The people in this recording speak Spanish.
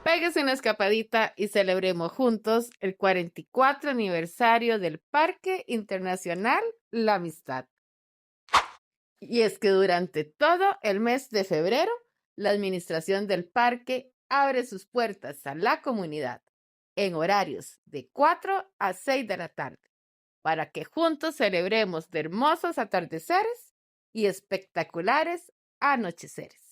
Pégase una escapadita y celebremos juntos el 44 aniversario del Parque Internacional La Amistad. Y es que durante todo el mes de febrero, la administración del parque abre sus puertas a la comunidad en horarios de 4 a 6 de la tarde para que juntos celebremos de hermosos atardeceres y espectaculares anocheceres.